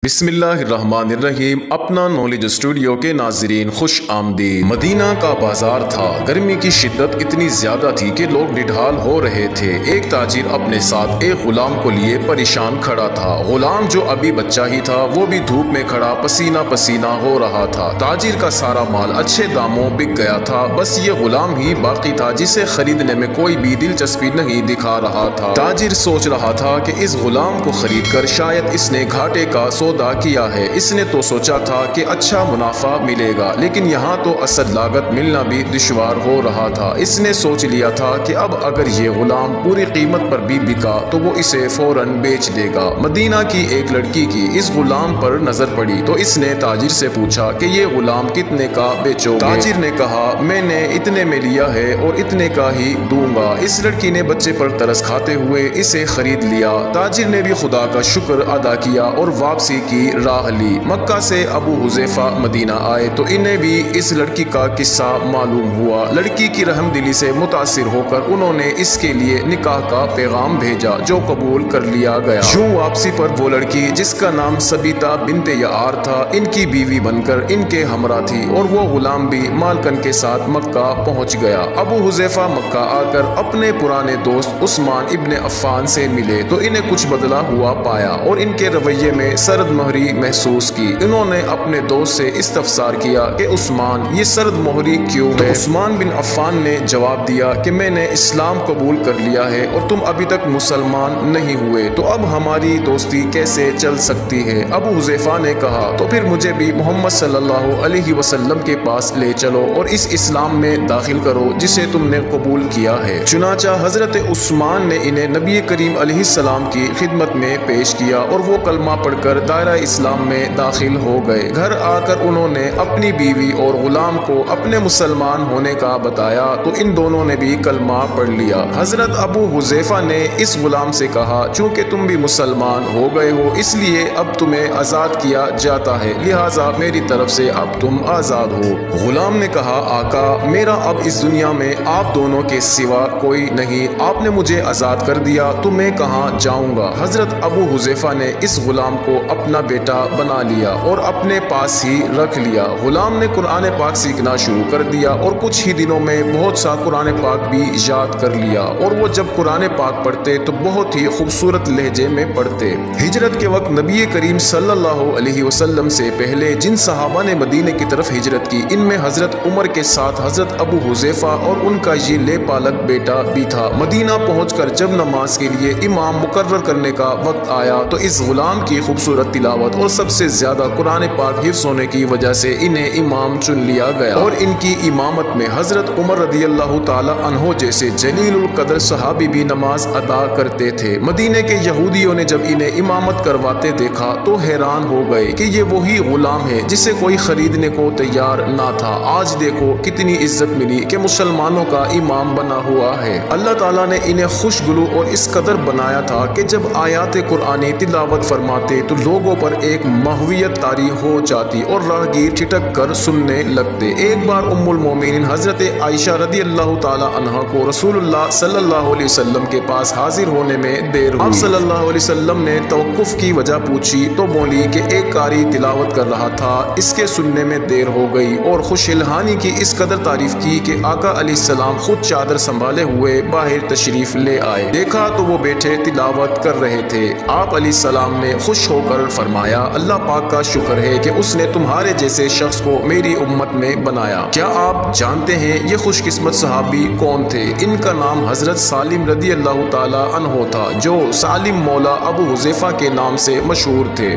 بسم اللہ الرحمن الرحیم۔ اپنا نالج اسٹوڈیو کے ناظرین خوش آمدید۔ مدینہ کا بازار تھا۔ گرمی کی شدت اتنی زیادہ تھی کہ لوگ نڈھال ہو رہے تھے۔ ایک تاجر اپنے ساتھ ایک غلام کو لیے پریشان کھڑا تھا۔ غلام جو ابھی بچہ ہی تھا وہ بھی دھوپ میں کھڑا پسینہ پسینہ ہو رہا تھا۔ تاجر کا سارا مال اچھے داموں بک گیا تھا، بس یہ غلام ہی باقی تھا جسے خریدنے میں کوئی بھی دلچسپی نہیں دکھا رہا تھا۔ تاجر سوچ رہا تھا کہ اس غلام کو خرید کر شاید اس نے گھاٹے کا سودا کیا ہے۔ اس نے تو سوچا تھا کہ اچھا منافع ملے گا، لیکن یہاں تو اصل لاگت ملنا بھی دشوار ہو رہا تھا۔ اس نے سوچ لیا تھا کہ اب اگر یہ غلام پوری قیمت پر بھی بکا تو وہ اسے فوراً بیچ دے گا۔ مدینہ کی ایک لڑکی کی اس غلام پر نظر پڑی تو اس نے تاجر سے پوچھا کہ یہ غلام کتنے کا بیچو گے؟ تاجر نے کہا میں نے اتنے میں لیا ہے اور اتنے کا ہی دوں گا۔ اس لڑکی نے بچے پر ترس کھاتے ہوئے اسے خرید لیا۔ تاجر نے بھی خدا کا شکر ادا کیا اور واپسی کی راہ لی۔ مکہ سے ابو حذیفہ مدینہ آئے تو انہیں بھی اس لڑکی کا قصہ معلوم ہوا۔ لڑکی کی رحم دلی سے متاثر ہو کر انہوں نے اس کے لیے نکاح کا پیغام بھیجا جو قبول کر لیا گیا۔ یوں واپسی پر وہ لڑکی جس کا نام سبیتا بنت یعار تھا ان کی بیوی بن کر ان کے ہمراہ تھی، اور وہ غلام بھی مالکن کے ساتھ مکہ پہنچ گیا۔ ابو حذیفہ مکہ آ کر اپنے پرانے دوست عثمان ابن عفان سے ملے تو انہیں کچھ بدلا ہوا پایا اور ان کے رویے میں سرد مہری محسوس کی۔ انہوں نے اپنے دوست سے استفسار کیا کہ عثمان یہ سرد مہری کیوں ہے؟ تو عثمان بن عفان نے جواب دیا کہ میں نے اسلام قبول کر لیا ہے اور تم ابھی تک مسلمان نہیں ہوئے، تو اب ہماری دوستی کیسے چل سکتی ہے؟ ابو حذیفہ نے کہا تو پھر مجھے بھی محمد صلی اللہ علیہ وسلم کے پاس لے چلو اور اس اسلام میں داخل کرو جسے تم نے قبول کیا ہے۔ چنانچہ حضرت عثمان نے انہیں نبی کریم علیہ السلام کی خدمت میں پیش کیا اور وہ کلمہ پڑھ کر دائرہ اسلام میں داخل ہو گئے۔ گھر آ کر انہوں نے اپنی بیوی اور غلام کو اپنے مسلمان ہونے کا بتایا تو ان دونوں نے بھی کلمہ پڑھ لیا۔ حضرت ابو حذیفہ نے اس غلام سے کہا چونکہ تم بھی مسلمان ہو گئے ہو اس لیے اب تمہیں آزاد کیا جاتا ہے، لہٰذا میری طرف سے اب تم آزاد ہو۔ غلام نے کہا آقا میرا اب اس دنیا میں آپ دونوں کے سوا کوئی نہیں، آپ نے مجھے آزاد کر دیا تو میں کہاں جاؤں گا؟ حضرت ابو حذیفہ نے اس غلام کو اپنا بیٹا بنا لیا اور اپنے پاس ہی رکھ لیا۔ غلام نے قرآن پاک سیکھنا شروع کر دیا اور کچھ ہی دنوں میں بہت سا قرآن پاک بھی یاد کر لیا، اور وہ جب قرآن پاک پڑھتے تو بہت ہی خوبصورت لہجے میں پڑھتے۔ ہجرت کے وقت نبی کریم صلی اللہ علیہ وسلم سے پہلے جن صحابہ نے مدینے کی طرف ہجرت کی ان میں حضرت عمر کے ساتھ حضرت ابو حذیفہ اور ان کا یہ لے پالک بیٹا بھی تھا۔ مدینہ پہنچ کر جب نماز کے لیے امام مقرر کرنے کا وقت آیا تو اس غلام کی خوبصورت تلاوت اور سب سے زیادہ قرآن پاک حفظ ہونے کی وجہ سے انہیں امام چن لیا گیا، اور ان کی امامت میں حضرت عمر رضی اللہ تعالی عنہ جیسے جلیل القدر صحابی بھی نماز ادا کرتے تھے۔ مدینے کے یہودیوں نے جب انہیں امامت کرواتے دیکھا تو حیران ہو گئے کہ یہ وہی غلام ہے جسے کوئی خریدنے کو تیار نہ تھا۔ آج دیکھو کتنی عزت ملی کہ مسلمانوں کا امام بنا ہوا ہے۔ اللہ تعالیٰ نے انہیں خوشگلو اور اس قدر بنایا تھا کہ جب آیات قرآنی تلاوت فرماتے تو لوگوں پر ایک محویت طاری ہو جاتی اور راہگیر ٹھٹک کر سننے لگتے۔ ایک بار ام المومنین حضرت عائشہ رضی اللہ تعالی عنہا کو رسول اللہ صلی اللہ علیہ وسلم کے پاس حاضر ہونے میں دیر ہوئی۔ آپ صلی اللہ علیہ وسلم نے توقف کی وجہ پوچھی تو بولی کہ ایک قاری تلاوت کر رہا تھا، اس کے سننے میں دیر ہو گئی، اور خوش الحانی کی اس قدر تعریف کی کہ آقا علیہ السلام خود چادر سنبھالے ہوئے باہر تشریف لے آئے۔ دیکھا تو وہ بیٹھے تلاوت کر رہے تھے۔ آپ علیہ السلام نے خوش ہو کر فرمایا اللہ پاک کا شکر ہے کہ اس نے تمہارے جیسے شخص کو میری امت میں بنایا۔ کیا آپ جانتے ہیں یہ خوش قسمت صحابی کون تھے؟ ان کا نام حضرت سالم رضی اللہ تعالی عنہ تھا جو سالم مولا ابو حذیفہ کے نام سے مشہور تھے۔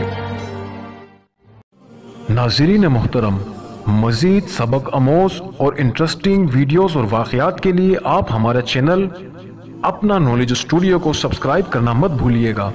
ناظرین محترم، مزید سبق آموز اور انٹرسٹنگ ویڈیوز اور واقعات کے لیے آپ ہمارا چینل اپنا نالج اسٹوڈیو کو سبسکرائب کرنا مت بھولیے گا۔